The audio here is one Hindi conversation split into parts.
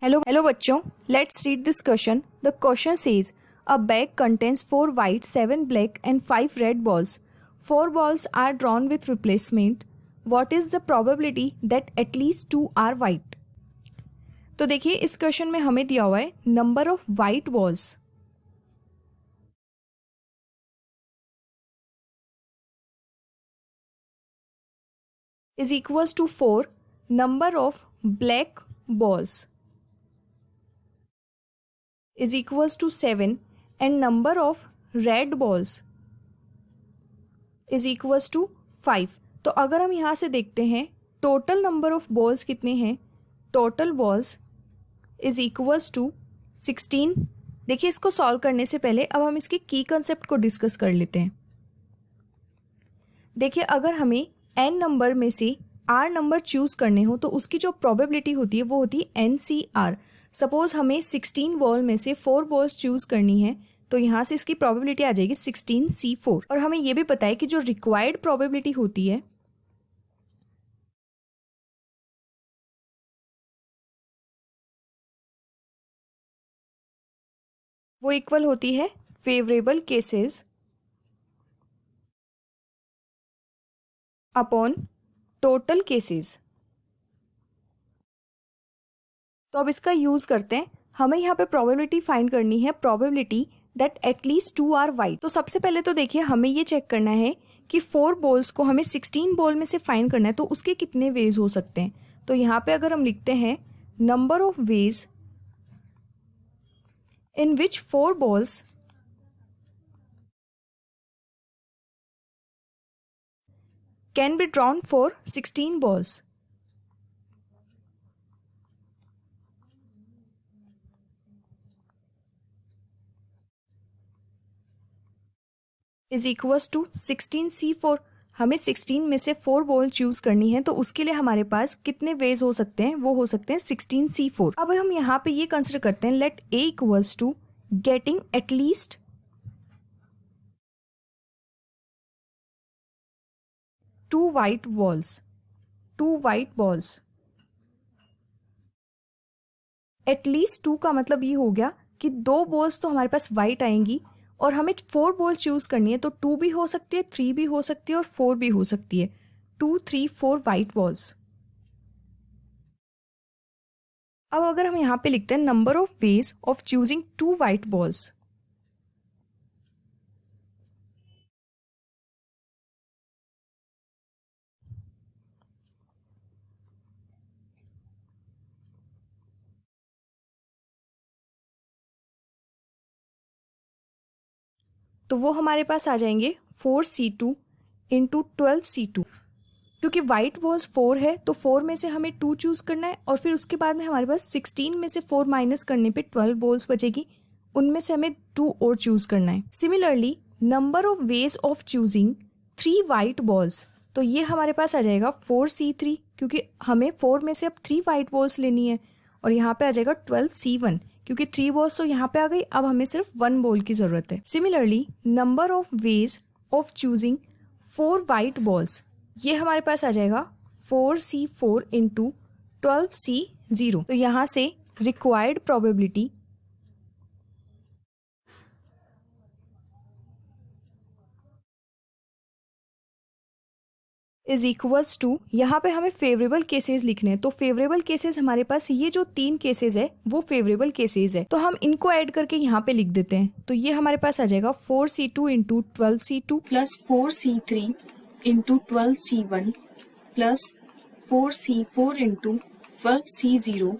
Hello बच्चों, let's read this question. The question says a bag contains 4 white, 7 black and 5 red balls. 4 balls are drawn with replacement. What is the probability that at least 2 are white? तो देखिए इस क्वेश्चन में हमें दिया हुआ है number of white balls is equals to 4, number of black balls is equals to 7 and number of red balls is equals to 5. तो अगर हम यहाँ से देखते हैं टोटल नंबर ऑफ बॉल्स कितने हैं, total balls is equals to 16. देखिए इसको सॉल्व करने से पहले अब हम इसके की कंसेप्ट को डिस्कस कर लेते हैं. देखिए अगर हमें n नंबर में से r नंबर चूज करने हो तो उसकी जो प्रोबेबिलिटी होती है वो होती है NCR. सपोज हमें 16 बॉल में से 4 बॉल्स चूज करनी है तो यहाँ से इसकी प्रोबेबिलिटी आ जाएगी 16C4. और हमें ये भी पता है कि जो रिक्वायर्ड प्रोबेबिलिटी होती है वो इक्वल होती है favourable cases upon total cases. तो अब इसका यूज करते हैं. हमें यहाँ पे प्रोबेबिलिटी फाइंड करनी है, probability that at least 2 are white. तो सबसे पहले तो देखिए हमें ये चेक करना है कि 4 बॉल्स को हमें 16 बॉल में से फाइंड करना है तो उसके कितने वेज हो सकते हैं. तो यहाँ पे अगर हम लिखते हैं number of ways in which 4 balls can be drawn for 16 balls. is equals to 16C4. हमें 16 में से 4 बॉल चूज करनी है तो उसके लिए हमारे पास कितने वेज हो सकते हैं, वो हो सकते हैं 16C4. अब हम यहाँ पे ये कंसिडर करते हैं let A equals to getting at least 2 white balls. 2 white balls. At least 2 का मतलब ये हो गया कि 2 बॉल्स तो हमारे पास वाइट आएंगी और हमें 4 बॉल चूज करनी है तो 2 भी हो सकती है, 3 भी हो सकती है और 4 भी हो सकती है. 2, 3, 4 वाइट बॉल्स. अब अगर हम यहाँ पे लिखते हैं number of ways of choosing 2 white balls, तो वो हमारे पास आ जाएंगे 4C2 इंटू 12C2. क्योंकि वाइट बॉल्स 4 है तो 4 में से हमें 2 चूज करना है और फिर उसके बाद में हमारे पास 16 में से 4 माइनस करने पे 12 बॉल्स बचेगी, उनमें से हमें 2 और चूज करना है. Similarly number of ways of choosing 3 white balls, तो ये हमारे पास आ जाएगा 4C3 क्योंकि हमें 4 में से अब 3 वाइट बॉल्स लेनी है और यहाँ पे आ जाएगा 12C1 क्योंकि 3 बॉल्स तो यहाँ पे आ गई, अब हमें सिर्फ 1 बॉल की जरूरत है. Similarly number of ways of choosing 4 white balls, ये हमारे पास आ जाएगा 4C4 इंटू 12C0. तो यहाँ से required probability is equals to, यहाँ पे हमें फेवरेबल केसेस लिखने हैं तो फेवरेबल केसेस हमारे पास ये जो 3 केसेस है वो फेवरेबल केसेस है तो हम इनको ऐड करके यहाँ पे लिख देते हैं. तो ये हमारे पास आ जाएगा 4C2 into 12C2 plus 4C3 into 12C1 plus 4C4 into 12C0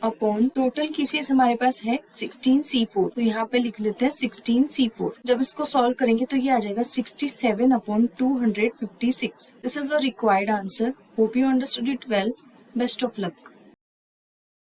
upon total cases हमारे पास है 16C4. तो यहाँ पे लिख लेते हैं 16C4. जब इसको सॉल्व करेंगे तो ये आ जाएगा 67 upon 256. This is a required answer. Hope you understood it well. Best of luck.